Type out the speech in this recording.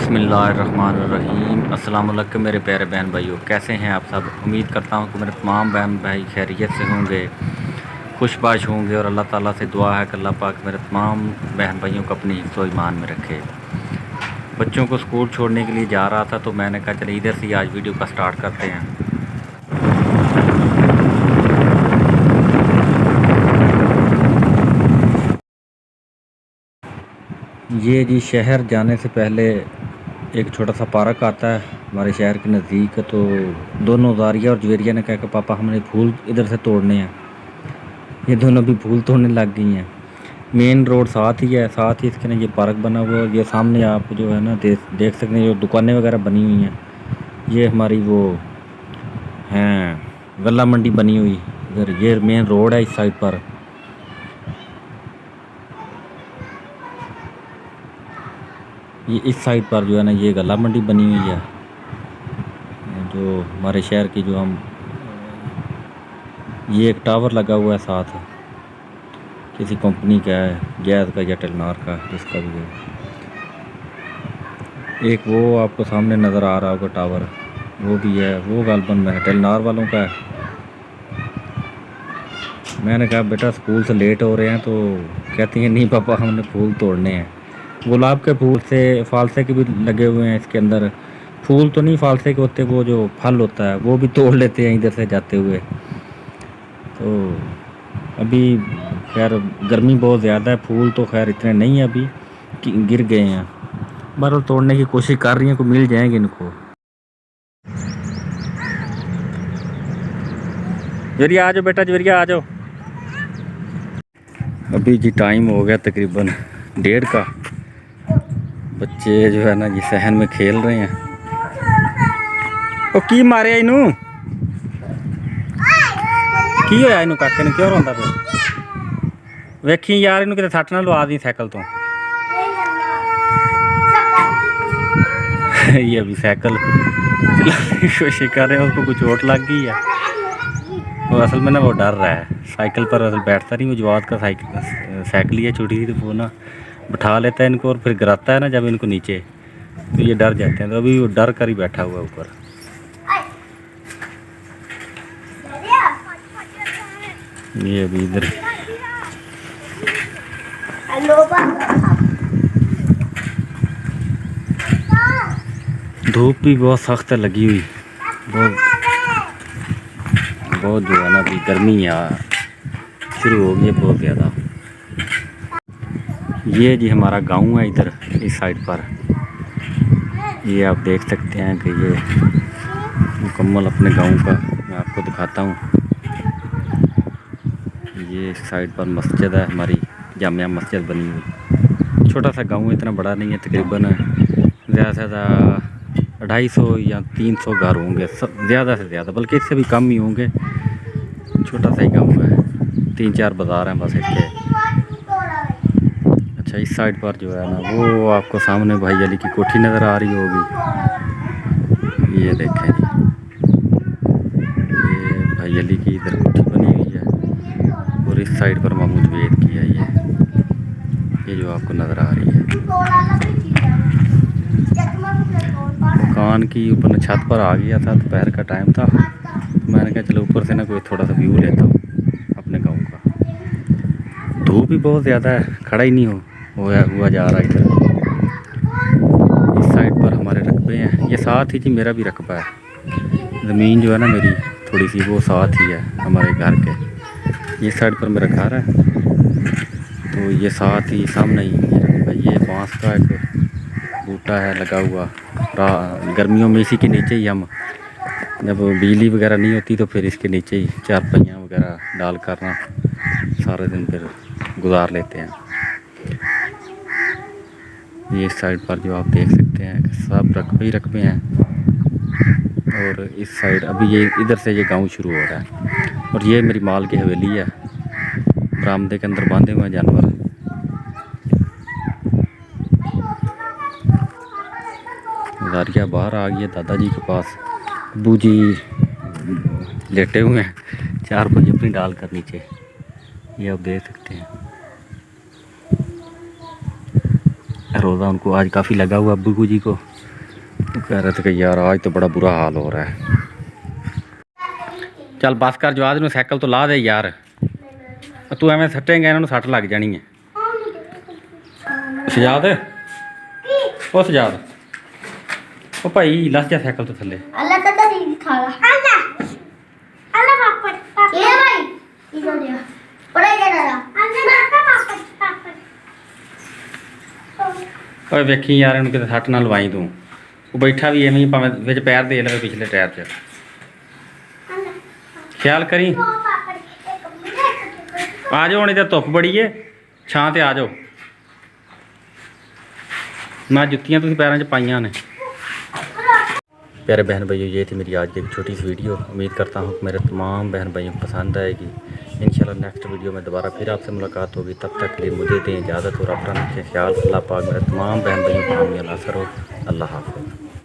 बिस्मिल्लाहिर्रहमानिर्रहीम। अस्सलाम वालेकुम मेरे प्यारे बहन भाइयों, कैसे हैं आप सब। उम्मीद करता हूँ कि मेरे तमाम बहन भाई खैरियत से होंगे, खुशबाश होंगे और अल्लाह ताला से दुआ है कि अल्लाह पाक मेरे तमाम बहन भाइयों को अपनी हिफ्ज़ व ईमान में रखे। बच्चों को स्कूल छोड़ने के लिए जा रहा था तो मैंने कहा चले इधर से आज वीडियो का स्टार्ट करते हैं। ये जी शहर जाने से पहले एक छोटा सा पार्क आता है हमारे शहर के नज़दीक। तो दोनों जारिया और जवेरिया ने कहा कि पापा हमने फूल इधर से तोड़ने हैं। ये दोनों भी फूल तोड़ने लग गई हैं। मेन रोड साथ ही है, साथ ही इसके ना ये पार्क बना हुआ है। ये सामने आप जो है ना देख सकते हैं, जो दुकानें वगैरह बनी हुई हैं, ये हमारी वो हैं गला मंडी बनी हुई इधर। ये मेन रोड है इस साइड पर। ये इस साइड पर जो है ना ये गला मंडी बनी हुई है, जो हमारे शहर की जो हम ये एक टावर लगा हुआ है साथ, किसी कंपनी का है, गैस का या टेलनार का, जिसका भी है। एक वो आपको सामने नज़र आ रहा होगा टावर, वो भी है, वो गालबन में टेलनार वालों का है। मैंने कहा बेटा स्कूल से लेट हो रहे हैं, तो कहती हैं नहीं पापा हमने फूल तोड़ने हैं। गुलाब के फूल से फालसे के भी लगे हुए हैं इसके अंदर। फूल तो नहीं फालसे के होते, वो जो फल होता है वो भी तोड़ लेते हैं इधर से जाते हुए। तो अभी खैर गर्मी बहुत ज़्यादा है, फूल तो खैर इतने नहीं है अभी कि गिर गए हैं। बहरहाल तोड़ने की कोशिश कर रही हैं, को मिल जाएंगे इनको। जरिया आ जाओ बेटा, जरिया आ जाओ। अभी जी टाइम हो गया तकरीबन 1:30 का। बच्चे जो है ना ये सहन में खेल रहे हैं। ओ की मारे इनू की होया इनू काके ने, क्यों रोंदा पे? वेखी यार इनू किते सट ना लवा दी साइकिल तो। ये अभी साइकिल चलाने की कोशिश कर रहे हैं, उसको कुछ चोट लग गई है। वो असल में ना वो डर रहा है, साइकिल पर असल बैठता नहीं। वो जवाद का साइकिल ही छोटी थी, तो वो ना बैठा लेता है इनको और फिर गिराता है ना जब इनको नीचे, तो ये डर जाते हैं। तो अभी वो डर कर ही बैठा हुआ है ऊपर। ये अभी इधर धूप भी बहुत सख्त लगी हुई, बहुत जो है ना अभी गर्मी शुरू हो गई है बहुत ज़्यादा। ये जी हमारा गांव है इधर इस साइड पर। ये आप देख सकते हैं कि ये मुकम्मल अपने गांव का मैं आपको दिखाता हूँ। ये इस साइड पर मस्जिद है हमारी, जामिया मस्जिद बनी हुई। छोटा सा गांव है, इतना बड़ा नहीं है, तकरीबन ज़्यादा से ज़्यादा 250 या 300 घर होंगे, सब ज़्यादा से ज़्यादा, बल्कि इससे भी कम ही होंगे। छोटा सा ही गांव है, 3-4 बाज़ार हैं बस इसके। अच्छा इस साइड पर जो है ना वो आपको सामने भाई अली की कोठी नज़र आ रही होगी। ये देखें जी, ये भाई अली की इधर कोठी बनी हुई है, और इस साइड पर मामू जवेद की है ये जो आपको नज़र आ रही है। मकान की ऊपर छत पर आ गया था, दोपहर का टाइम था, मैंने कहा चलो ऊपर से ना कोई थोड़ा सा व्यू लेता हूँ अपने गांव का। धूप भी बहुत ज़्यादा है, खड़ा ही नहीं हुआ जा रहा इधर। इस साइड पर हमारे रकबे हैं, ये साथ ही जी मेरा भी रकबा है। ज़मीन जो है ना मेरी थोड़ी सी वो साथ ही है हमारे घर के। ये साइड पर मेरा घर है, तो ये साथ ही सामने ही रकबा। ये बांस का एक बूटा है लगा हुआ, गर्मियों में इसी के नीचे ही हम, जब बिजली वगैरह नहीं होती तो फिर इसके नीचे ही चारपाइयाँ वगैरह डाल कर ना सारे दिन फिर गुजार लेते हैं। ये इस साइड पर जो आप देख सकते हैं कि सब रकबे ही रकबे हैं, और इस साइड अभी ये इधर से ये गांव शुरू हो रहा है। और ये मेरी माल की हवेली है, बरामदे के अंदर बांधे हुए हैं जानवर। जारिया बाहर आ गई है दादाजी के पास, अबू जी लेटे हुए हैं चारपाई अपनी डाल कर नीचे, ये आप देख सकते हैं। रोज़ा उनको आज काफ़ी लगा हुआ अब्बू जी को, कह रहे थे कि यार आज तो बड़ा बुरा हाल हो रहा है। चल बस कर जवाद नूं साइकिल तो ला दे यार, तू एवें सट्टेंगा इन्होंने सट लग जानी है। सजाद ओ सजाद ओ भाई लस जा साइकिल तो थले। अल्लाह का नहीं खाला अल्लाह अल्लाह पापड़ ये भाई इधर दिया पड़े गया दादा अल्लाह का पापड़ पापड़ ओए वेखी यार इन्हूं किते सट ना लवाई तू, वो बैठा भी एवें ही भावें विच पैर दे लवे पिछले टायर च। ख्याल करी आ जाओ हुण, इधर धुप्प बड़ी है, छां ते आ जाओ। मैं जुत्तियां तुसीं पैरां च पाइयां ने। प्यारे बहन भाइयों, ये थी मेरी आज की एक छोटी सी वीडियो। उम्मीद करता हूँ कि मेरे तमाम बहन भाइयों को पसंद आएगी। इंशाल्लाह नेक्स्ट वीडियो में दोबारा फिर आपसे मुलाकात होगी। तब तक के लिए मुझे दें इजाज़त और अपना रखें ख्याल। अल्लाह पाक मेरे तमाम बहन भाइयों को हामी अल असर हो। अल्लाह हाफ़िज़।